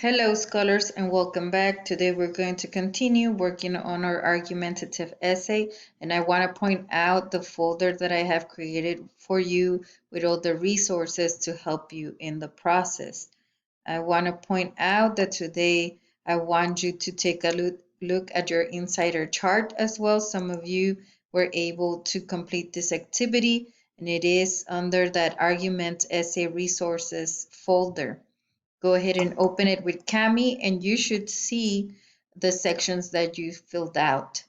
Hello, scholars, and welcome back. Today we're going to continue working on our argumentative essay, and I want to point out the folder that I have created for you with all the resources to help you in the process. I want to point out that today I want you to take a look at your insider chart as well. Some of you were able to complete this activity, and it is under that argument essay resources folder. Go ahead and open it with Cami, and you should see the sections that you filled out.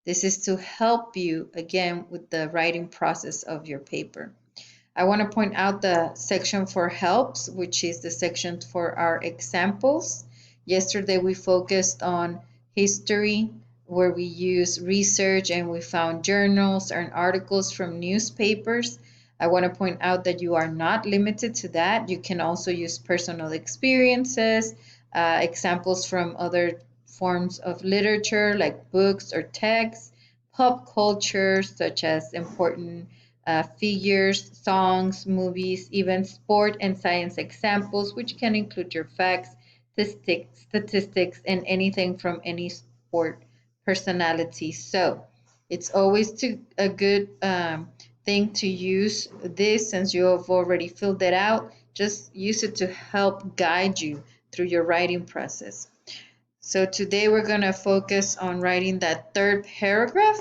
This is to help you again with the writing process of your paper. I want to point out the section for helps, which is the section for our examples. Yesterday we focused on history, where we use research and we found journals and articles from newspapers. I want to point out that you are not limited to that. You can also use personal experiences, examples from other forms of literature like books or texts, pop culture, such as important figures, songs, movies, even sport and science examples, which can include your facts, statistics, and anything from any sport personality. So it's always a good thing to use this since you have already filled it out. Just use it to help guide you through your writing process. So today we're going to focus on writing that third paragraph.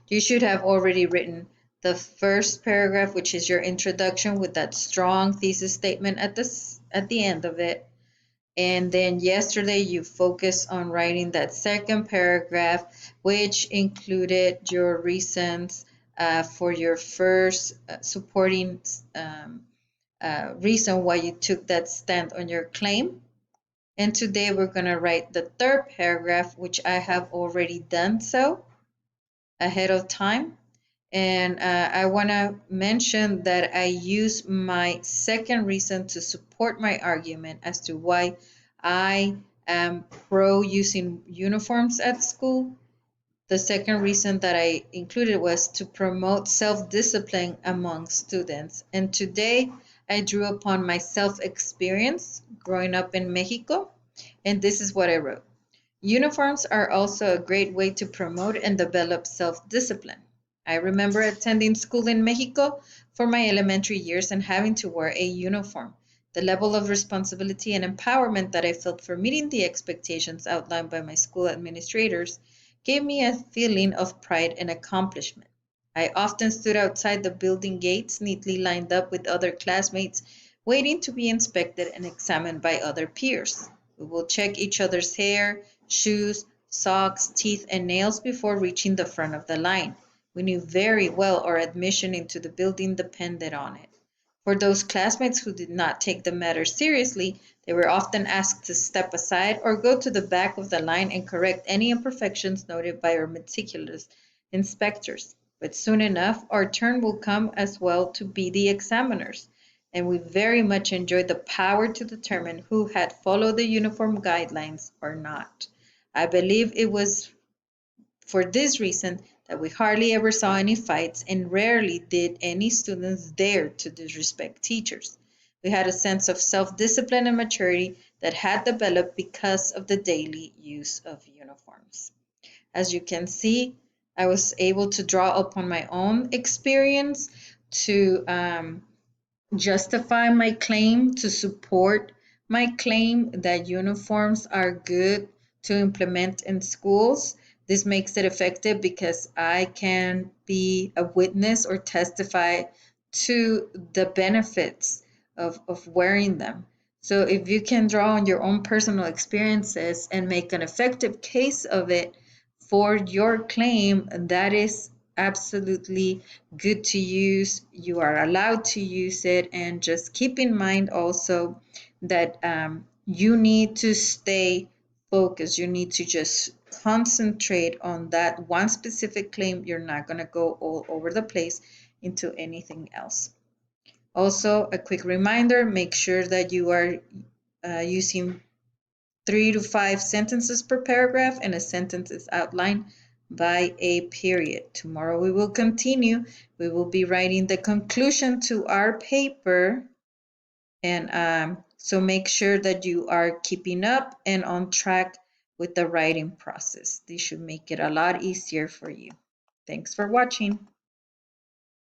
You should have already written the first paragraph, which is your introduction with that strong thesis statement at the end of it. And then yesterday you focused on writing that second paragraph, which included your reasons for your first supporting reason why you took that stand on your claim. And today we're going to write the third paragraph, which I have already done so ahead of time. And I want to mention that I use my second reason to support my argument as to why I am pro using uniforms at school. The second reason that I included was to promote self-discipline among students. And today I drew upon my self-experience growing up in Mexico, and this is what I wrote. Uniforms are also a great way to promote and develop self-discipline. I remember attending school in Mexico for my elementary years and having to wear a uniform. The level of responsibility and empowerment that I felt for meeting the expectations outlined by my school administrators gave me a feeling of pride and accomplishment. I often stood outside the building gates, neatly lined up with other classmates, waiting to be inspected and examined by other peers. We will check each other's hair, shoes, socks, teeth, and nails before reaching the front of the line. We knew very well our admission into the building depended on it. For those classmates who did not take the matter seriously, they were often asked to step aside or go to the back of the line and correct any imperfections noted by our meticulous inspectors. But soon enough, our turn will come as well to be the examiners, and we very much enjoyed the power to determine who had followed the uniform guidelines or not. I believe it was for this reason that we hardly ever saw any fights and rarely did any students dare to disrespect teachers. We had a sense of self-discipline and maturity that had developed because of the daily use of uniforms. As you can see, I was able to draw upon my own experience to justify my claim, to support my claim that uniforms are good to implement in schools. This makes it effective because I can be a witness or testify to the benefits of wearing them. So if you can draw on your own personal experiences and make an effective case of it for your claim, that is absolutely good to use. You are allowed to use it, and just keep in mind also that you need to stay focused. You need to just concentrate on that one specific claim. You're not going to go all over the place into anything else. Also, a quick reminder, make sure that you are using 3 to 5 sentences per paragraph, and a sentence is outlined by a period. Tomorrow we will continue. We will be writing the conclusion to our paper, and So make sure that you are keeping up and on track with the writing process. This should make it a lot easier for you. Thanks for watching.